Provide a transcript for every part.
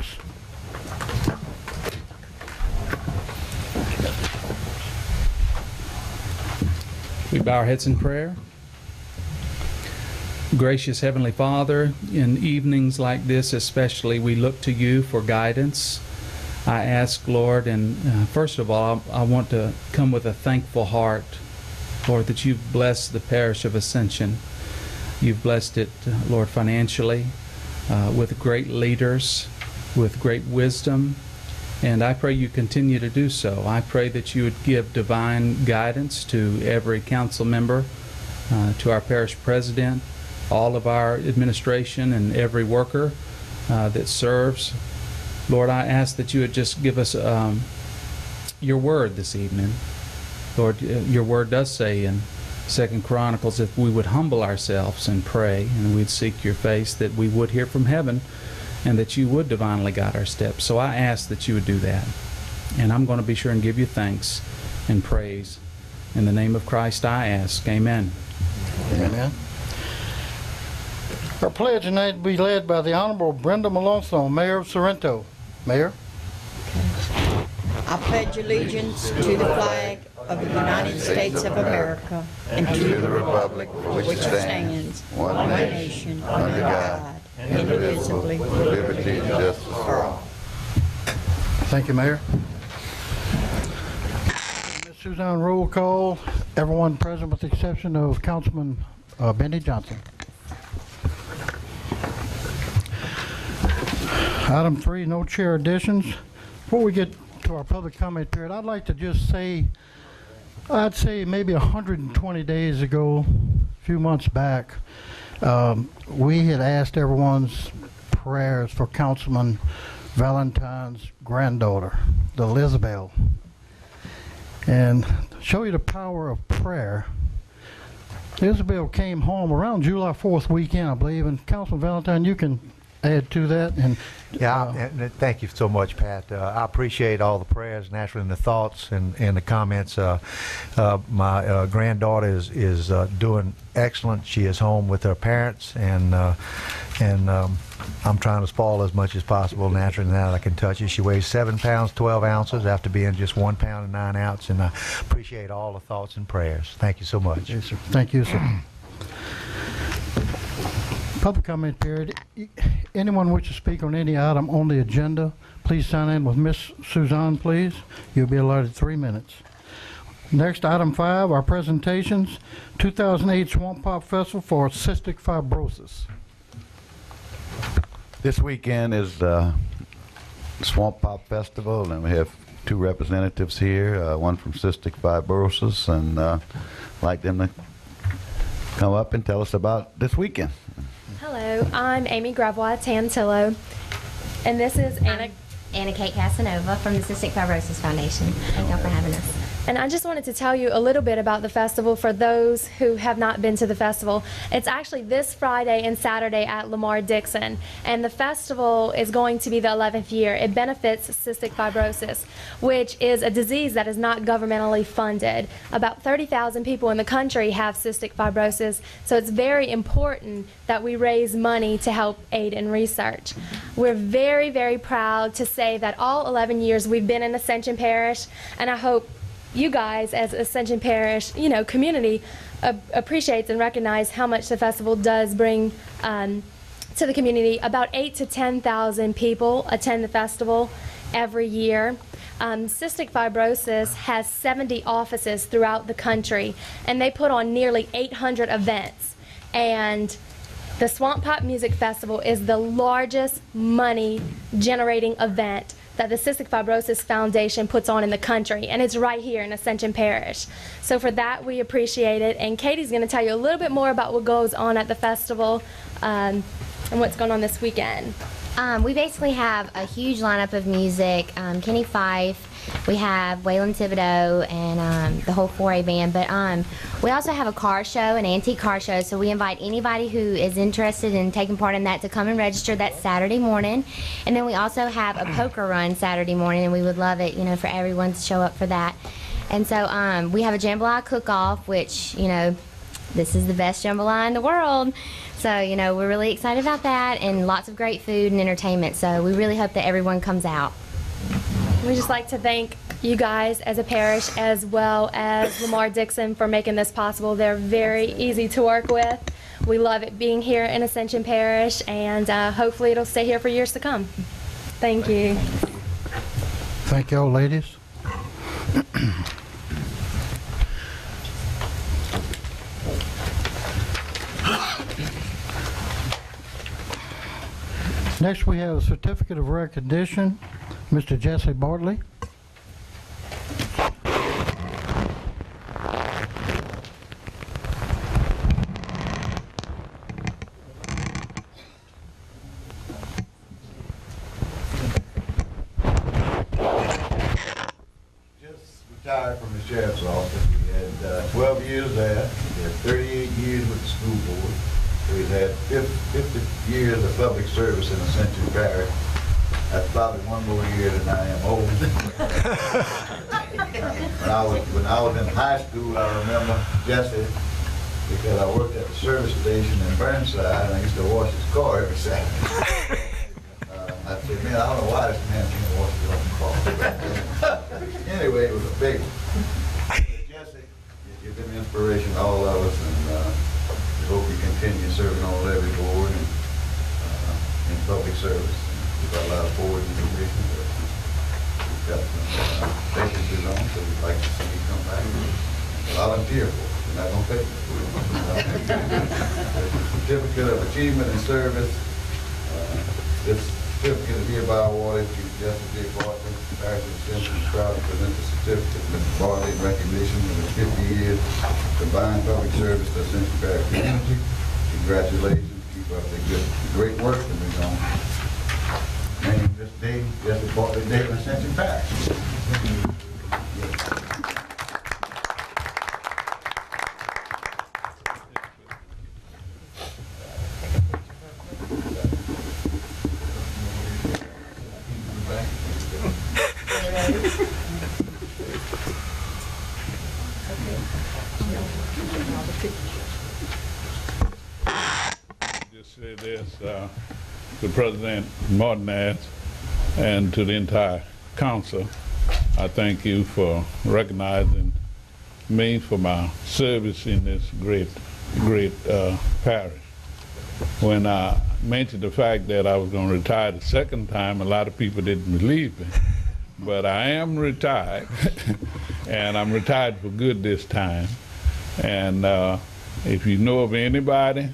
service. We bow our heads in prayer. Gracious Heavenly Father, in evenings like this especially, we look to you for guidance. I ask, Lord, and first of all, I want to come with a thankful heart, Lord, that you've blessed the parish of Ascension. You've blessed it, Lord, financially, with great leaders, with great wisdom, and I pray you continue to do so. I pray that you would give divine guidance to every council member, to our parish president, all of our administration, and every worker that serves. Lord, I ask that you would just give us your word this evening. Lord, your word does say in 2 Chronicles, if we would humble ourselves and pray and we'd seek your face, that we would hear from heaven and that you would divinely guide our steps. So I ask that you would do that. And I'm going to be sure and give you thanks and praise. In the name of Christ I ask. Amen. Amen. Our pledge tonight will be led by the Honorable Brenda Malonzo, Mayor of Sorrento. Mayor. I pledge allegiance to the flag of the United States of America and to the republic for which it stands, one nation, under God, indivisible, with liberty and justice for all. Thank you, Mayor. Ms. Suzanne, roll call. Everyone present with the exception of Councilman Benny Johnson. Item 3, no chair additions. Before we get to our public comment period, I'd like to just say, I'd say maybe 120 days ago, a few months back, we had asked everyone's prayers for Councilman Valentine's granddaughter, the Elizabeth. And to show you the power of prayer, Isabel came home around July 4th weekend, I believe, and Councilman Valentine, you can add to that. And and thank you so much, Pat. I appreciate all the prayers, naturally, and the thoughts and the comments. My granddaughter is doing excellent. She is home with her parents, and I'm trying to spoil as much as possible, naturally, now that I can touch it. She weighs 7 pounds 12 ounces after being just 1 pound and 9 ounces, and I appreciate all the thoughts and prayers. Thank you so much. Yes, sir. Thank you, sir. Public comment period. Anyone wish to speak on any item on the agenda, please sign in with Miss Suzanne, please. You'll be allotted 3 minutes. Next, item 5, our presentations. 2008 Swamp Pop Festival for Cystic Fibrosis. This weekend is Swamp Pop Festival, and we have 2 representatives here, one from Cystic Fibrosis, and I'd like them to come up and tell us about this weekend. Hello, I'm Amy Gravois Tantillo, and this is Anna Kate Casanova from the Cystic Fibrosis Foundation. Thank y'all for having us. And I just wanted to tell you a little bit about the festival for those who have not been to the festival. It's actually this Friday and Saturday at Lamar Dixon, and the festival is going to be the 11th year. It benefits cystic fibrosis, which is a disease that is not governmentally funded. About 30,000 people in the country have cystic fibrosis, so it's very important that we raise money to help aid in research. We're very, very proud to say that all 11 years we've been in Ascension Parish, and I hope you guys as Ascension Parish, community appreciates and recognize how much the festival does bring to the community. About 8,000 to 10,000 people attend the festival every year. Cystic fibrosis has 70 offices throughout the country, and they put on nearly 800 events. And the Swamp Pop Music Festival is the largest money-generating event that the Cystic Fibrosis Foundation puts on in the country, and it's right here in Ascension Parish. So for that, we appreciate it, and Katie's going to tell you a little bit more about what goes on at the festival and what's going on this weekend. We basically have a huge lineup of music. Kenny Fife, we have Waylon Thibodeau, and the whole 4A band. But we also have a car show, an antique car show, so we invite anybody who is interested in taking part in that to come and register that Saturday morning. And then we also have a poker run Saturday morning, and we would love it, for everyone to show up for that. And so we have a jambalaya cook-off, which, this is the best jambalaya in the world. So, you know, we're really excited about that, and lots of great food and entertainment. So we really hope that everyone comes out. We'd just like to thank you guys as a parish as well as Lamar Dixon for making this possible. They're very easy to work with. We love it being here in Ascension Parish, and hopefully it'll stay here for years to come. Thank you. Thank y'all, ladies. Next, we have a certificate of recognition, Mr. Jesse Bartley. Retired from the sheriff's office. We had 12 years there. We had 38 years with the school board. We've had 50 years of public service in Ascension Parish. That's probably one more year than I am old. When I was in high school, I remember Jesse, because I worked at the service station in Burnside, and I used to wash his car every Saturday. I said, man, I don't know why this man can't wash his own car. Anyway, it was a big one. Jesse, you've been an inspiration to all of us, and we hope you continue serving on the levy board and in public service. We've got a lot of boards and commissions, but we've got some vacancies on, so we'd like to see you come back and volunteer for it. You're not going to pay for it. Certificate of Achievement and Service. This certificate is hereby awarded to Jesse J. Bartley, Parish of Ascension, proud to present the certificate to Mr. Bartley in recognition of his 50 years combined public service to Ascension Parish community. Congratulations. Keep up the great work that we're doing. Name this day, Jesse Bartley Day in Ascension Parish. Just say this to President Martinez and to the entire council. I thank you for recognizing me for my service in this great parish. When I mentioned the fact that I was going to retire the second time, a lot of people didn't believe me. But I am retired, and I'm retired for good this time. And if you know of anybody,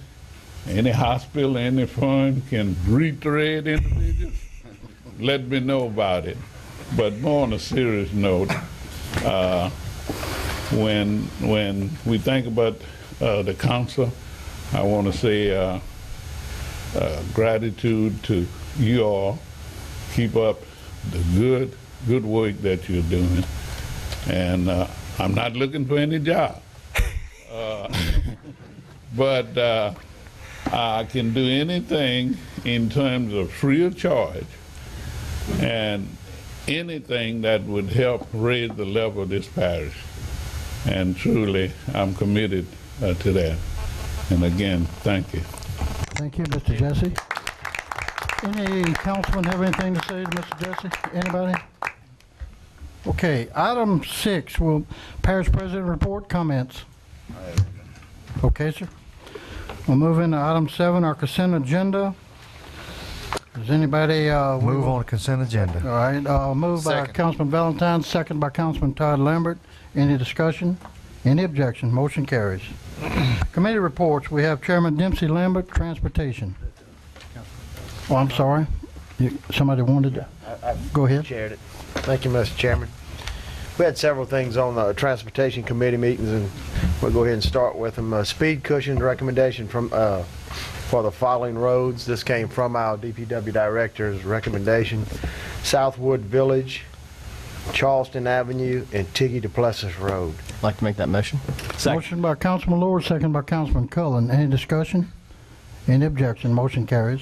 any hospital, any firm can retread individuals, let me know about it. But more on a serious note, when we think about the council, I want to say gratitude to you all. Keep up the good work that you're doing. And I'm not looking for any job. But I can do anything in terms of free of charge and anything that would help raise the level of this parish. And truly, I'm committed to that. And again, thank you. Thank you, Mr. Jesse. Any councilman have anything to say to Mr. Jesse? Anybody? Okay, item 6, Parish President report, comments. Okay, sir. We'll move into item 7, our consent agenda. Does anybody Move on to consent agenda. All right, moved by Councilman Valentine, second by Councilman Todd Lambert. Any discussion? Any objection? Motion carries. Committee reports. We have Chairman Dempsey Lambert, Transportation. Oh, I'm sorry. Somebody wanted to? Go ahead. Chaired it. Thank you, Mr. Chairman. We had several things on the Transportation Committee meetings, and we'll go ahead and start with them. Speed cushion recommendation from for the following roads. This came from our DPW Director's recommendation. Southwood Village, Charleston Avenue, and Tiggy Duplessis Road. I'd like to make that motion. Motion by Councilman Lord, second by Councilman Cullen. Any discussion? Any objection? Motion carries.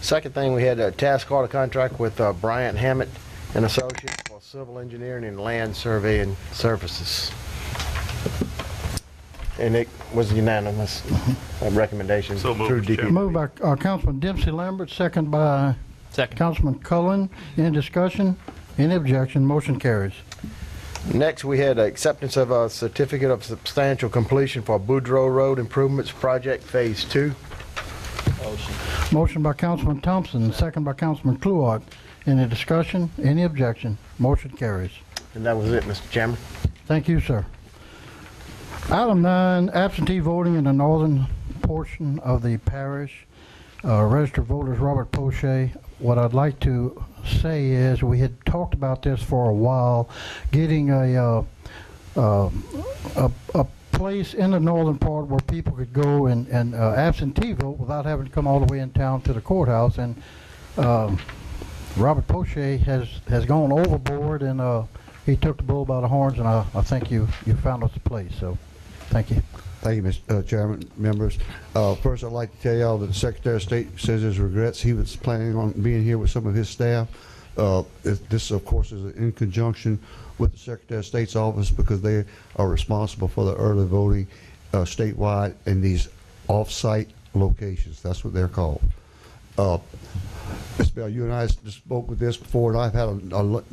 Second thing, we had a task order contract with Bryant Hammett and Associates for civil engineering and land surveying services. and it was unanimous recommendation through DP. Moved by Councilman Dempsey Lambert, second by Councilman Cullen. Any discussion? Any objection? Motion carries. Next, we had acceptance of a certificate of substantial completion for Boudreaux Road Improvements Project Phase 2. Motion by Councilman Thompson, second by Councilman Kluart. Any discussion? Any objection? Motion carries. And that was it, Mr. Chairman. Thank you, sir. Item 9, absentee voting in the northern portion of the parish. Registered voters Robert Poche. What I'd like to say is we had talked about this for a while, getting a place in the northern part where people could go and absentee vote without having to come all the way in town to the courthouse. And Robert Poche has gone overboard, and he took the bull by the horns, and I think you found us a place. So, thank you. Thank you, Mr. Chairman, members. First, I'd like to tell y'all that the Secretary of State says his regrets. He was planning on being here with some of his staff. This, of course, is in conjunction with the Secretary of State's office because they are responsible for the early voting statewide in these off-site locations. That's what they're called. Ms. Bell, you and I spoke with this before, and I've had a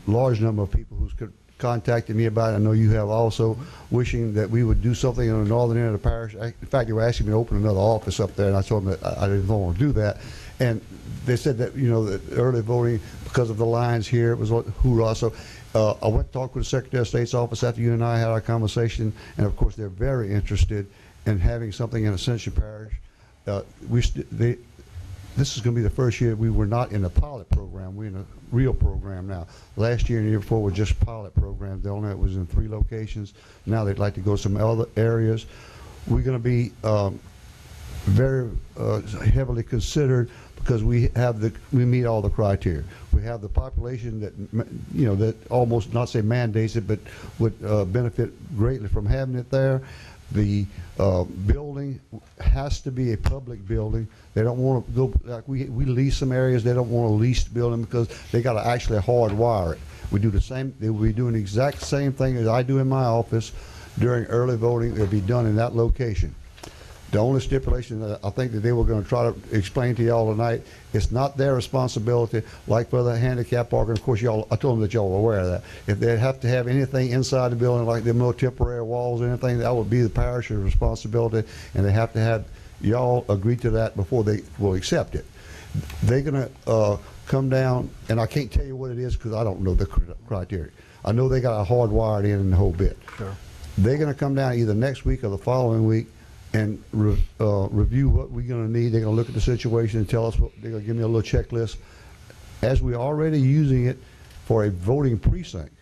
large number of people who's contacted me about it. I know you have also, wishing that we would do something in the northern end of the parish. In fact, they were asking me to open another office up there, and I told them that I didn't want to do that. And they said that, you know, that early voting, because of the lines here, it was hoorah. So I went to talk with the Secretary of State's office after you and I had our conversation, and of course they're very interested in having something in Ascension Parish. This is going to be the first year we were not in a pilot program. We're in a real program now. Last year and the year before were just pilot programs. The only it was in 3 locations. Now they'd like to go some other areas. We're going to be very heavily considered because we meet all the criteria. We have the population that, you know, that almost not say mandates it, but would benefit greatly from having it there. The building has to be a public building. They don't want to go, like we lease some areas, they don't want to lease the building because they got to actually hardwire it. We do the same, they will be doing the exact same thing as I do in my office during early voting. It'll be done in that location. The only stipulation that I think that they were going to try to explain to y'all tonight, it's not their responsibility, like for the handicap parking. Of course, y'all, I told them that y'all were aware of that. If they have to have anything inside the building, like them little temporary walls or anything, that would be the parish's responsibility, and they have to have y'all agree to that before they will accept it. They're going to come down, and I can't tell you what it is because I don't know the criteria. I know they got a hardwired in the whole bit. Sure. They're going to come down either next week or the following week and review what we're going to need. They're going to look at the situation and tell us what, they're going to give me a little checklist. As we're already using it for a voting precinct,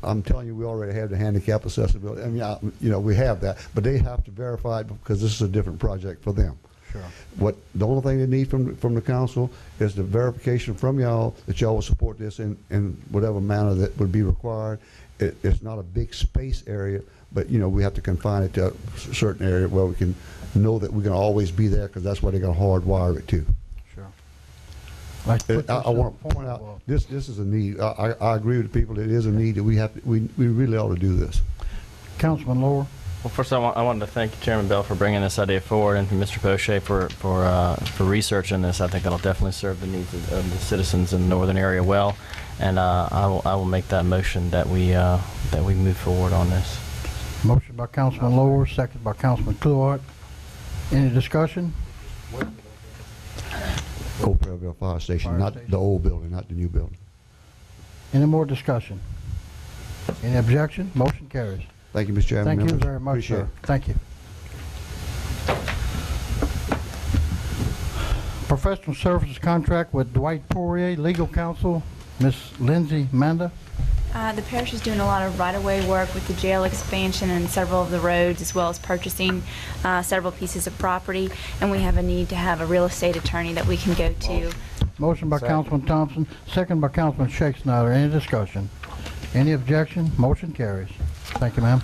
I'm telling you, we already have the handicap accessibility. I mean, you know, we have that, but they have to verify it because this is a different project for them. Sure. The only thing they need from the council is the verification from y'all that y'all will support this in whatever manner that would be required. It's not a big space area, but you know, we have to confine it to a certain area where we can know that we're going to always be there because that's where they're going to hardwire it to. Sure. I want to point out this is a need. I agree with the people that it is a need that we really ought to do this. Councilman Lower. Well, first I wanted to thank Chairman Bell for bringing this idea forward, and Mr. Poche for researching this. I think that'll definitely serve the needs of the citizens in the northern area well, and I will make that motion that we move forward on this. Motion by Councilman Lower, second by Councilman Kluart. Any discussion? Old Fairville Fire Station, not the old building, not the new building. Any more discussion? Any objection? Motion carries. Thank you, Mr. Chairman. Thank you very much, sir. Thank you. Professional services contract with Dwight Poirier, legal counsel, Ms. Lindsay Manda. The parish is doing a lot of right-of-way work with the jail expansion and several of the roads, as well as purchasing several pieces of property, and we have a need to have a real estate attorney that we can go to. Motion by Councilman Thompson, second by Councilman Shakespeare. Any discussion? Any objection? Motion carries. Thank you, ma'am.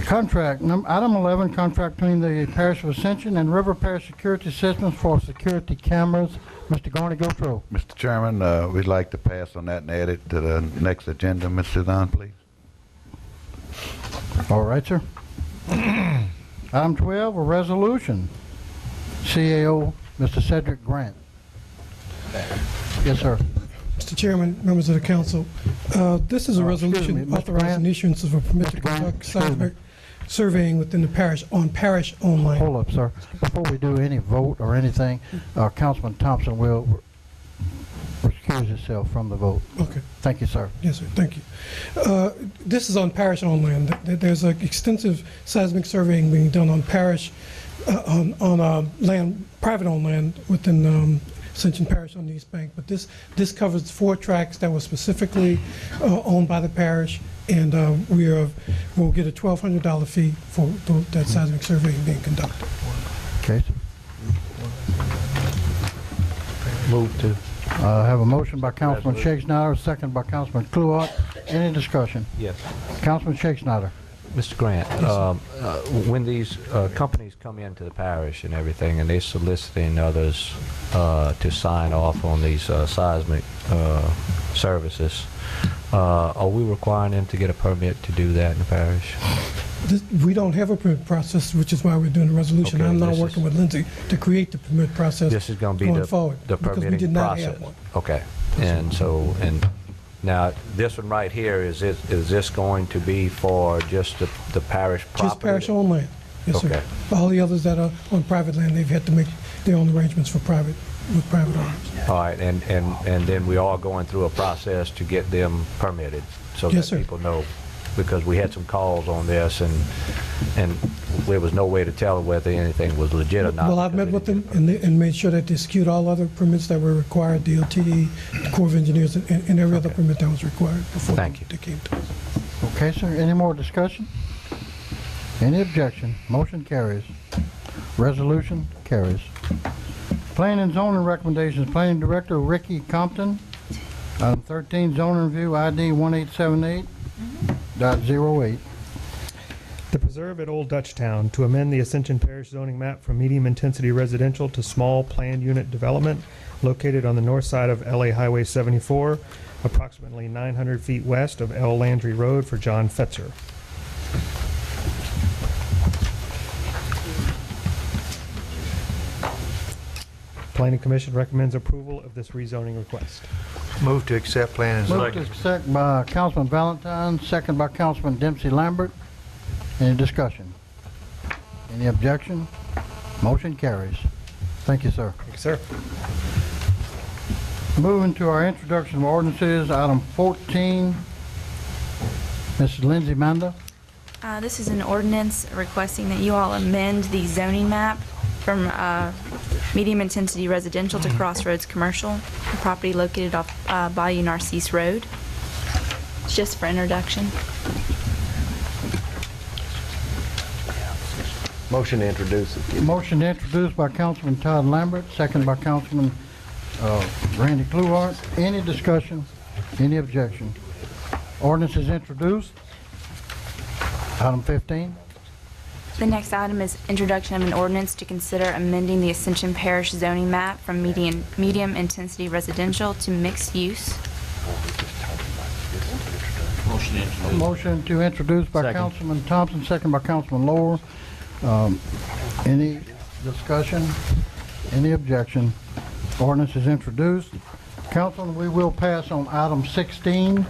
Contract, item 11, contract between the Parish of Ascension and River Parish Security Systems for security cameras. Mr. Garney, go through. Mr. Chairman, we'd like to pass on that and add it to the next agenda. Mr. Don, please. All right, sir. Item 12, a resolution. CAO, Mr. Cedric Grant. Yes, sir. Mr. Chairman, members of the council, this is a resolution me, Mr. authorizing Grant. the issuance of a permit to Mr. Grant, conduct excuse me. seismic surveying within the parish on parish-owned land. Hold up, sir. Before we do any vote or anything, Councilman Thompson will recuse himself from the vote. Okay. Thank you, sir. Yes, sir. Thank you. This is on parish-owned land. There's an extensive seismic surveying being done on parish, on land, private-owned land within Ascension Parish on the East Bank. But this covers 4 tracts that were specifically owned by the parish, and we'll get a $1,200 fee for that seismic surveying being conducted. Okay, sir. Move to. I have a motion by Councilman Shakespeare, second by Councilman Kluart. Any discussion? Yes. Councilman Shakespeare. Mr. Grant, when these companies come into the parish and everything, and they're soliciting others to sign off on these seismic services, are we requiring them to get a permit to do that in the parish? We don't have a permit process, which is why we're doing the resolution. Okay, I'm now this working with Lindsay to create the permit process. This is going to be going forward, the because we permitting did not process. have one. Okay, and now this one right here, is this going to be for just the parish property? Just parish-owned land. Yes, sir. Okay. All the others that are on private land, they've had to make their own arrangements for private owners. All right, and then we are going through a process to get them permitted, so Yes, that sir. people know, because we had some calls on this, and there was no way to tell whether anything was legit or not. Well, I've met with them and made sure that they secured all other permits that were required, DOT, Corps of Engineers, and every other permit that was required before Thank you. they came to us. Okay, sir. Any more discussion? Any objection? Motion carries. Resolution carries. Planning and zoning recommendations. Planning Director Ricky Compton. Item 13, zoning review ID 1878.08. The preserve at Old Dutchtown to amend the Ascension Parish zoning map from medium-intensity residential to small planned unit development located on the north side of LA Highway 74, approximately 900 feet west of L. Landry Road for John Fetzer. Planning Commission recommends approval of this rezoning request. Move to accept plan and Moved to accept by Councilman Valentine, second by Councilman Dempsey Lambert. Any discussion? Any objection? Motion carries. Thank you, sir. Thank you, sir. Moving to our introduction of ordinances, item 14. Mrs. Lindsay Manda. This is an ordinance requesting that you all amend the zoning map from medium-intensity residential to crossroads commercial, a property located off Bayou Narcisse Road. It's just for introduction. Motion to introduce it. Motion introduced by Councilman Todd Lambert, second by Councilman Randy Kluart. Any discussion? Any objection? Ordinance is introduced. Item 15. The next item is introduction of an ordinance to consider amending the Ascension Parish zoning map from medium-intensity residential to mixed use. Motion to introduce by Second. Councilman Thompson, second by Councilman Lower. Any discussion? Any objection? Ordinance is introduced. Council, we will pass on item 16.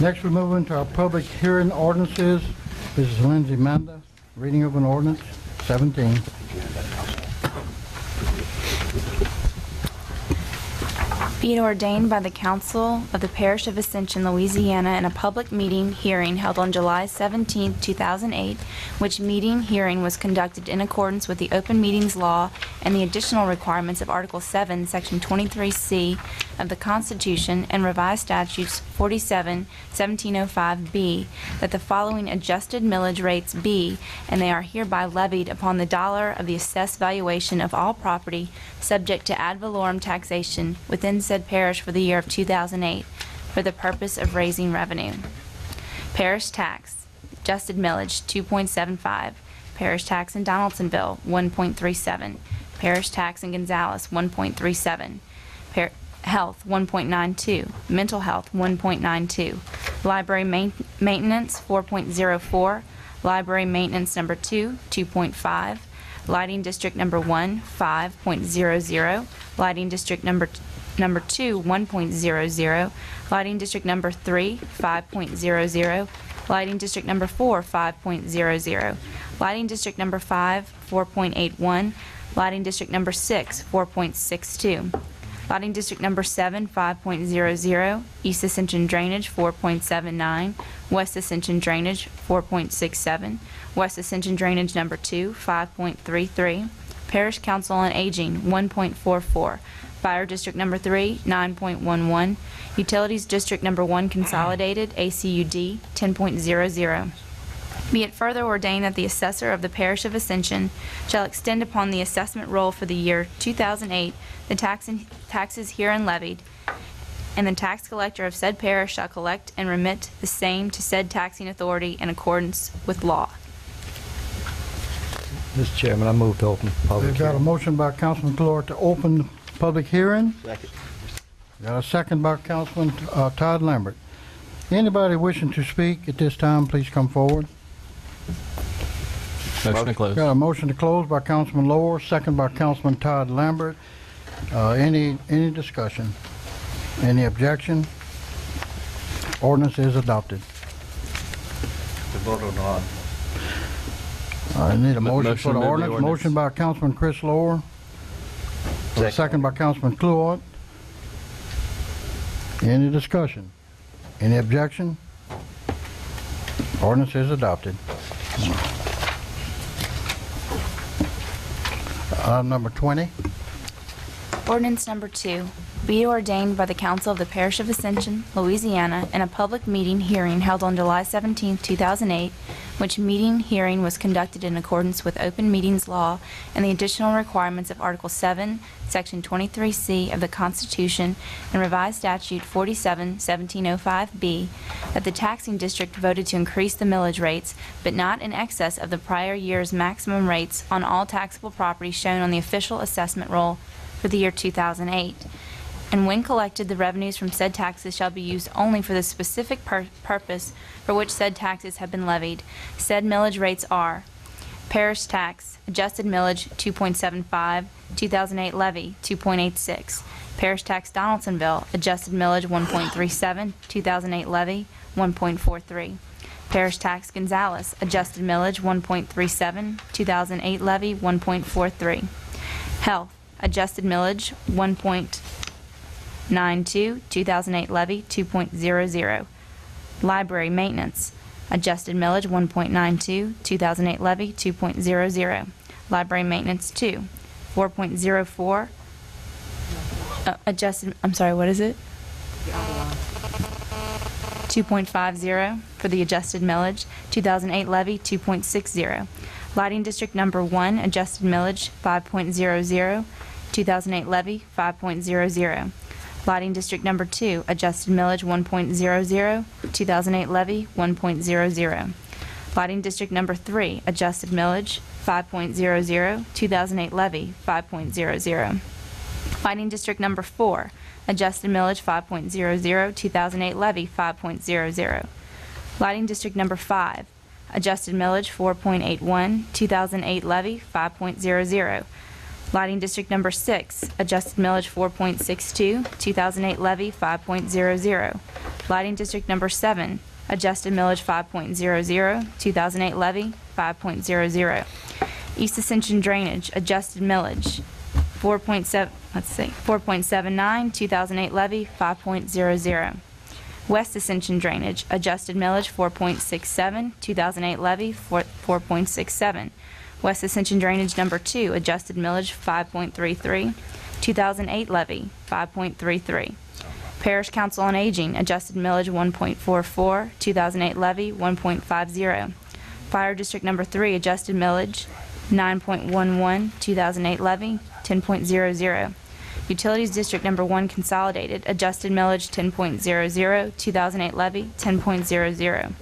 Next, we move into our public hearing ordinances. This is Lindsay Manda, reading of an ordinance, 17. Be it ordained by the Council of the Parish of Ascension, Louisiana, in a public meeting hearing held on July 17, 2008, which meeting hearing was conducted in accordance with the Open Meetings Law and the additional requirements of Article 7, Section 23C of the Constitution and Revised Statutes 47, 1705B, that the following adjusted millage rates be, and they are hereby levied upon the dollar of the assessed valuation of all property subject to ad valorem taxation within said parish for the year of 2008 for the purpose of raising revenue. Parish tax, adjusted millage 2.75, parish tax in Donaldsonville 1.37, parish tax in Gonzales 1.37, health 1.92, mental health 1.92, Library maintenance, 4.04. Library maintenance number 2, 2.5. Lighting district number 1, 5.00. Lighting district number 2, 1.00. Lighting district number 3, 5.00. Lighting district number 4, 5.00. Lighting district number 5, 4.81. Lighting district number 6, 4.62. Lighting district number 7, 5.00. East Ascension drainage, 4.79. West Ascension drainage, 4.67. West Ascension drainage number 2, 5.33. Parish Council on Aging, 1.44. Fire District number 3, 9.11. Utilities District number 1 Consolidated, ACUD, 10.00. Be it further ordained that the assessor of the Parish of Ascension shall extend upon the assessment roll for the year 2008 the taxes herein levied, and the tax collector of said parish shall collect and remit the same to said taxing authority in accordance with law. Mr. Chairman, I move to open public We've got a hearing. motion by Councilman Clore to open public hearing. Second. Got a second by Councilman Todd Lambert. Anybody wishing to speak at this time, please come forward. Motion to close. Got a motion to close by Councilman Lower, second by Councilman Todd Lambert. Any discussion? Any objection? Ordinance is adopted. To vote or not? I need a motion Motion for the to move the ordinance. ordinance. Motion by Councilman Chris Lower. Second by Councilman Cluart. Any discussion? Any objection? Ordinance is adopted. Number 20. Ordinance number 2, be ordained by the Council of the Parish of Ascension, Louisiana, in a public meeting hearing held on July 17, 2008, which meeting hearing was conducted in accordance with open meetings law and the additional requirements of Article 7, Section 23C of the Constitution and revised statute 47-1705B, that the taxing district voted to increase the millage rates, but not in excess of the prior year's maximum rates on all taxable property shown on the official assessment roll for the year 2008. And when collected, the revenues from said taxes shall be used only for the specific purpose for which said taxes have been levied. Said millage rates are: parish tax, adjusted millage 2.75, 2008 levy 2.86. Parish tax Donaldsonville, adjusted millage 1.37, 2008 levy 1.43. Parish tax Gonzales, adjusted millage 1.37, 2008 levy 1.43. Health, adjusted millage 1.92, 2008 levy 2.00. Library maintenance, adjusted millage 1.92, 2008 levy 2.00. Library maintenance 2, 4.04. Adjusted, I'm sorry, what is it? 2.50 for the adjusted millage, 2008 levy 2.60. Lighting district number 1, adjusted millage 5.00, 2008 levy 5.00. Lighting district number 2, adjusted millage 1.00, 2008 levy 1.00. Lighting district number 3, adjusted millage 5.00, 2008 levy 5.00. Lighting district number 4, adjusted millage 5.00, 2008 levy 5.00. Lighting district number 5, adjusted millage 4.81, 2008 levy 5.00. Lighting district number 6, adjusted millage 4.62, 2008 levy 5.00. Lighting district number 7, adjusted millage 5.00, 2008 levy 5.00. East Ascension drainage, adjusted millage 4.79, 2008 levy 5.00. West Ascension drainage, adjusted millage 4.67, 2008 levy 4.67. West Ascension drainage number 2, adjusted millage 5.33, 2008 levy 5.33. Parish Council on Aging, adjusted millage 1.44, 2008 levy 1.50. Fire District number 3, adjusted millage 9.11, 2008 levy 10.00. Utilities District number 1 consolidated, adjusted millage 10.00, 2008 levy 10.00.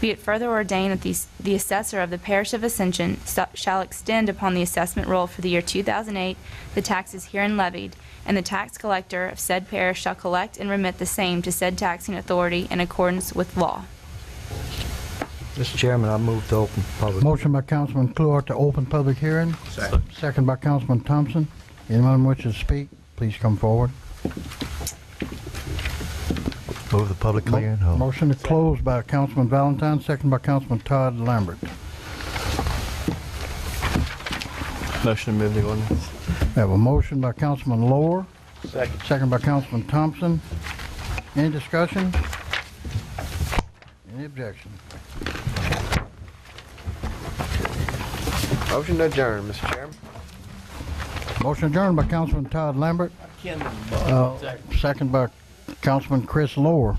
Be it further ordained that the assessor of the parish of Ascension shall extend upon the assessment roll for the year 2008 the taxes herein levied, and the tax collector of said parish shall collect and remit the same to said taxing authority in accordance with law. Mr. Chairman, I move to open public. Motion by Councilman Cluart to open public hearing. Second by Councilman Thompson. Anyone wishes to speak, please come forward. Move the public hearing. Motion to close by Councilman Valentine, second by Councilman Todd Lambert. Motion to move the ordinance. We have a motion by Councilman Lower, Second. second by Councilman Thompson. Any discussion? Any objection? Motion to adjourn, Mr. Chairman. Motion adjourned by Councilman Todd Lambert. Second by Councilman Chris Lower.